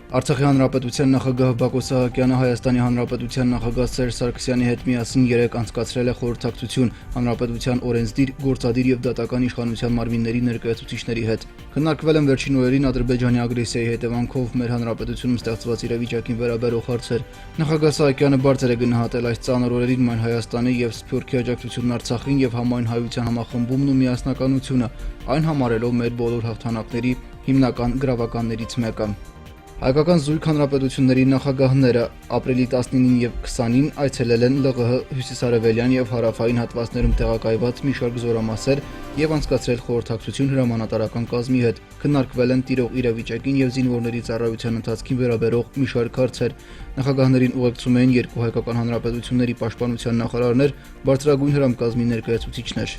Արցախի հանրապետության նախագահ Բակո Սահակյանը Հայաստանի հանրապետության նախագահ Սերժ Սարգսյանի հետ միասին երեկ անցկացրել է խորհրդակցություն հանրապետության օրենսդիր, գործադիր եւ դատական իշխանության մարմինների ներկայացուցիչների հետ։ Քննարկվել են վերջին օրերին Ադրբեջանի ագրեսիայի հետևանքով մեր հանրապետությունում ստեղծված իրավիճակին վերաբերող հարցեր։ Նախագահ Սահակյանը բարձր է գնահատել այս ծանր օրերին Ման Հայաստանի եւ Սփյուռքի աջակցությունն Արցախին եւ համայն հայության համախմբումն ու միասնականությունը, այն համարելով մեր բոլոր հաղթանակների հիմնական գրավականներից մեկը։ Հայկական զույգ հանրապետությունների նախագահները ապրիլի 19-ին եւ 20-ին այցելել են ԼՂՀ հյուսիսարևելյան եւ հարավային հատվածներում տեղակայված մի շարք զորամասեր եւ անցկացրել խորհրդակցություն հրամանատարական կազմի հետ։ Քննարկվել են տիրող իրավիճակին եւ զինվորների ծառայության ընթացքին վերաբերող մի շարք հարցեր։ Նախագահներին ուղեկցում էին երկու հայկական հանրապետությունների պաշտպանության նախարարներ, բարձրագույն հրամկազմի ներկայացուցիչներ։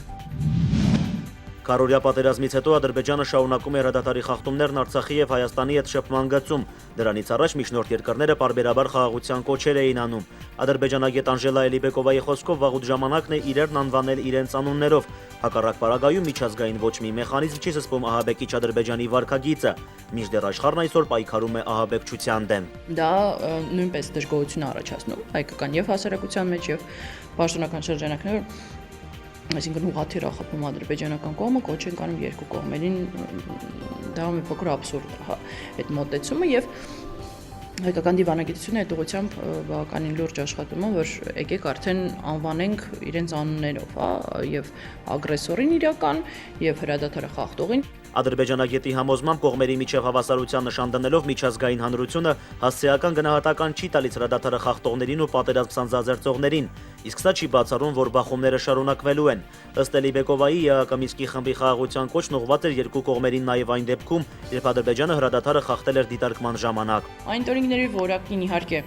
Կարորյա պատերազմից հետո Ադրբեջանը շարունակում է հրադադարի խախտումներն Արցախի եւ Հայաստանի հետ շփման գծում։ Դրանից առաջ միջնորդ երկրները պարբերաբար խաղաղության կոչեր էին անում։ Ադրբեջանագետ Անժելա Էլիբեկովայի խոսքով վաղուց ժամանակն է իրերն անվանել իրենց անուններով։ Հակառակ պարագայում միջազգային ոչ մի մեխանիզմ չի զսպում ահաբեկիչ Ադրբեջանի վարքագիծը, մինչդեռ աշխարհն այսօր պայքարում է ահաբեկչության դեմ։ Դա նույնպես դժգոհություն առաջացնում հայկական եւ հասարակության մեջ եւ պաշտոնական շրջանակներում, այսինքն ուղղաթիռ ախապում ադրբեջանական կողմը կոչ են կանում երկու կողմերին, դա մի փոքր աբսուրդ է, այդ մոտեցումը եւ հայկական դիվանագիտությունը այդ ուղղությամբ բավականին լուրջ աշխատում է, որ եկեք արդեն անվանենք իրենց անուններով, եւ ագրեսորին իրական եւ հրադադարը խախտողին։ Ադրբեջանագետի համոզմամբ կողմերի միջև հավասարության նշան դնելով միջազգային հանրությունը հասցեական գնահատական չի տալիս հրադադարը խախտողներին ու պատերազմ սանձազերծողներին, իսկ սա չի բացառում, որ բախումները շարունակվելու են։ Ըստ Էլիբեկովայի ԵԱԿ Մինսկի խմբի խաղաղության կոչն ուղղված էր երկու կողմերին նաև այն դեպքում, երբ Ադրբեջանը հրադադարը խախտել էր դիտարկման ժամանակ։ Այն տորինգների որակին իհարկե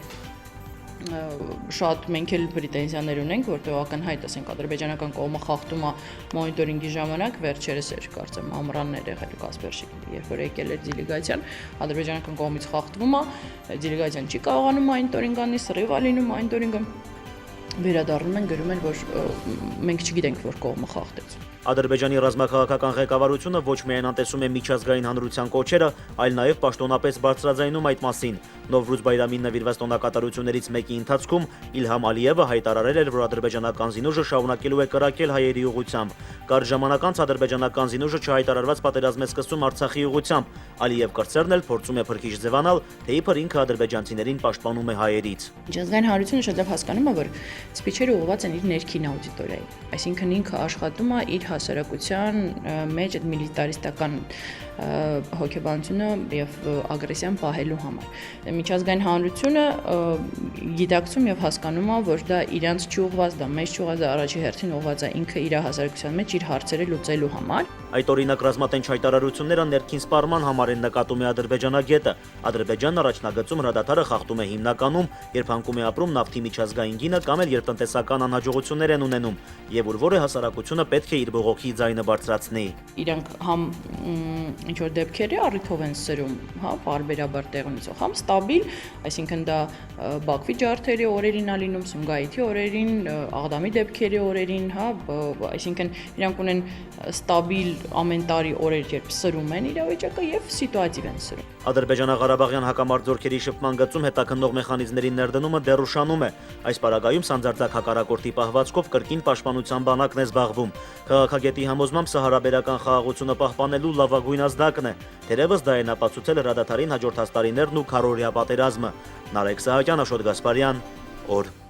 շատ մենք էլ պրետենզիաներ ունենք, որտեղ ակնհայտ ասենք ադրբեջանական կողմը խախտում է մոնիտորինգի ժամանակ, վերջերս էր կարծեմ ամռաններ եղել Կասպերշիկի, երբ որ եկել էր դիլեգացիան, ադրբեջանական կողմից խախտվում է, դիլեգացիան չի կարողանում այն տորինգանի սրիվ ալինում այն տորինգը վերադառնում են, գրում են, որ մենք չգիտենք, որ կողմը խախտեց։ Ադրբեջանի ռազմաքաղաքական ղեկավարությունը ոչ միայն անտեսում է միջազգային հանրության կոչերը, այլ նաև պաշտոնապես բարձրաձայնում այդ մասին։ Նովրուզ Բայրամին նվիրված տոնակատարություններից մեկի ընթացքում Իլհամ Ալիևը հայտարարել էր, որ ադրբեջանական զինուժը շարունակելու է կրակել հայերի ուղղությամբ։ Կարճ ժամանակ անց ադրբեջանական զինուժը չհայտարարված պատերազմ է սկսում Արցախի ուղղությամբ։ Ալիև կրտսերն էլ փորձում է փրկիչ ձևանալ, թե իբր ինքը ադրբեջանցիներին պաշտպանում է հայերից։ Միջազգային հանրությունը շատ լավ հասկանում է, որ սպիչերը ուղղված են իր ներքին աուդիտորիային, այսինքն ինքը աշխատում է իր հասարակության մեջ այդ միլիտարիստական հոգեբանությունը եւ ագրեսիան պահելու համար։ Միջազգային հանրությունը գիտակցում եւ հասկանում է, որ դա իրանց չուղված, դա մեզ չուղված, դա առաջի հերթին ուղված է ինքը իր հասարակության մեջ իր հարցերը լուծելու համար։ Այդ օրինակ ռազմատենչ հայտարարությունները ներքին սպառման համար են նկատում է ադրբեջանագետը։ Ադրբեջանն առաջնագծում հրադադարը խախտում է հիմնականում, երբ հանգում է ապրում նավթի միջազգային գինը կամ էլ երբ տնտեսական անհաջողություններ են ունենում, եւ որ հասարակությունը պետք է իր բողոքի ձայնը բարձրացնի։ Իրանք համ ինչ որ դեպքերի առիթով են սրում, պարբերաբար տեղ ունեցող, համ ստաբիլ, այսինքն դա Բաքվի ջարդերի օրերին ալինում, Սումգայիթի օրերին, Աղդամի դեպքերի օրերին, այսինքն իրանք ունեն ստաբիլ ամեն տարի օրեր, երբ սրում են իրավիճակը եւ սիտուատիվ են սրում։ Ադրբեջանա-Ղարաբաղյան հակամարտությունների շփման գծում հետաքննող մեխանիզմների ներդնումը դեռ ուշանում է։ Այս պարագայում սանձարձակ հակառակորդի պահվածքով կրկին պաշտպանության բանակն է զբաղվում։ Քաղաքագետի համոզմամբ սա հարաբերական խաղաղությունը պահպանելու լավագույն ազդակն է։ Թերևս դա են ապացուցել հրադադարին հաջորդած տարիներն ու քառօրյա պատերազմը։ Նարեկ Սահակյան, Աշոտ Գասպարյան, օր։